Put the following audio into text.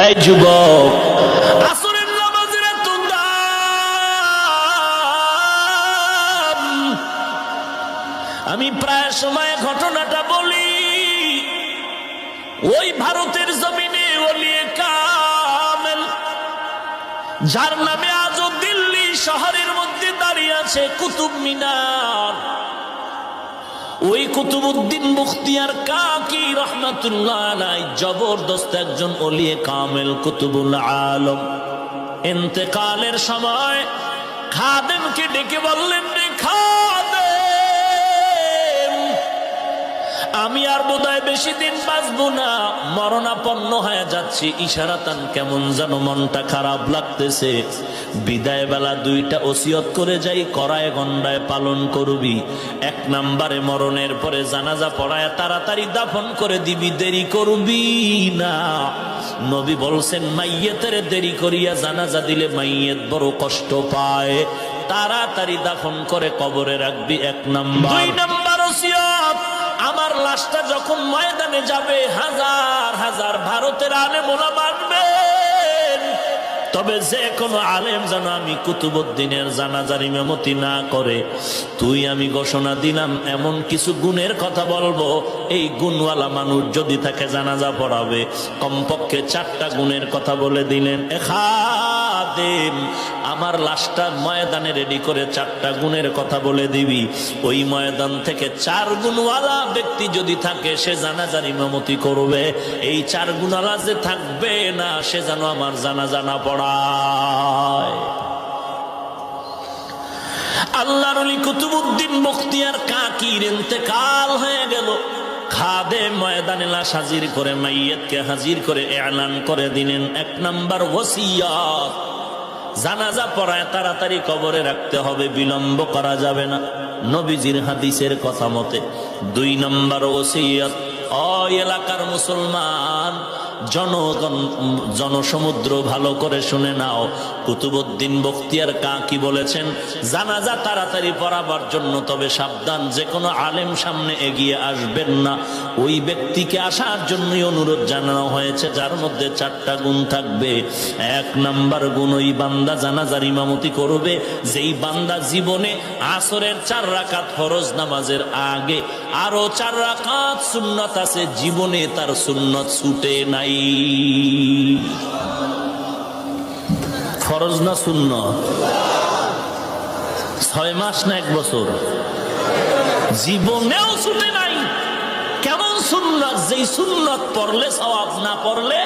এই যুবক, আসরের নামাজের এত দাম। আমি প্রায় সময় ঘটনাটা বলি। ওই ভারতের জমিনে ওলিয়ে কামেল, যার নামে আজও দিল্লি শহরের মধ্যে দাঁড়িয়ে আছে কুতুব মিনার, ওই কুতুবউদ্দিন মুখতিয়ার কাকি রহমাতুল্লাহ আলাইহি জবরদস্ত একজন ওলিয়ে কামেল কুতুবুল আলম। ইন্তেকালের সময় খাদেমকে ডেকে বললেন, রে খাদেম, আমি আর বোধহয় বেশি দিন বাঁচবো না, মরণাপন্ন হয়ে যাচ্ছি। ইশারাতান কেমন যেন মনটা খারাপ লাগতেছে। বিদায় বেলা দুইটা ওসিয়ত করে যাই, করায় গন্ডায় পালন করবি। এক নম্বরে মরণের পরে জানাজা পড়ায় তাড়াতাড়ি দাফন করে দিবি, দেরি করবি না। নবী বলছেন, মাইয়েতের দেরি করিয়া জানাজা দিলে মাইয়েত বড় কষ্ট পায়, তাড়াতাড়ি দাফন করে কবরে রাখবি। এক নম্বর। দুই নম্বর ওসিয়ত, আমার লাশটা যখন ময়দানে যাবে, হাজার হাজার ভারতের আলেম ওলামা আসবেন, তবে যে কোনো আলেম যেন আমি কুতুবউদ্দিনের জানাজার ইমামতি না করে। তুই আমি ঘোষণা দিলাম, এমন কিছু গুণের কথা বলবো, এই গুণওয়ালা মানুষ যদি তাকে জানাজা পড়াবে। কমপক্ষে 4টা গুণের কথা বলে দিলেন। খাদেম, আমার লাশটা ময়দানে রেডি করে 4টা গুণের কথা বলে দিবি। ওই ময়দান থেকে 4 গুণওয়ালা ব্যক্তি যদি থাকে, সে জানাজার ইমামতি করবে। এই 4 গুণওয়ালা যে থাকবে না, সে যেন আমার জানাজা না পড়ায়। আল্লাহর ওলি কুতুবউদ্দিন মুখতিয়ার কাকির ইন্তেকাল হয়ে গেল। খাদেম ময়দানে লাশ হাজির করে, মাইয়াতকে হাজির করে এলান করে দিলেন, 1 নম্বর ওসিয়ত, জানাজা পড়ায় তাড়াতাড়ি কবরে রাখতে হবে, বিলম্ব করা যাবে না নবীজির হাদিসের কথা মতে। 2 নম্বর ওসিয়ত, ওই এলাকার মুসলমান জনগণ, জনসমুদ্র ভালো করে শুনে নাও। কুতুবউদ্দিন বখতিয়ার কাকি বলেছেন, জানাজা তাড়াতাড়ি পড়াবার জন্য, তবে সাবধান, যে কোনো আলেম সামনে এগিয়ে আসবেন না। ওই ব্যক্তিকে আসার জন্যই অনুরোধ জানানো হয়েছে, যার মধ্যে 4টা গুণ থাকবে। 1 নম্বর গুণ, ওই বান্দা জানাজার ইমামতি করবে যেই বান্দা জীবনে আসরের 4 রাকাত ফরজ নামাজের আগে আরো 4 রাকাত সুন্নত আছে, জীবনে তার সুন্নত ছুটে নাই। ফরজ না সুন্নত? 6 মাস না 1 বছর? জীবনেও ছুটে নাই। কেমন সুন্নত? যেই সুন্নত পড়লে সওয়াব, না পড়লে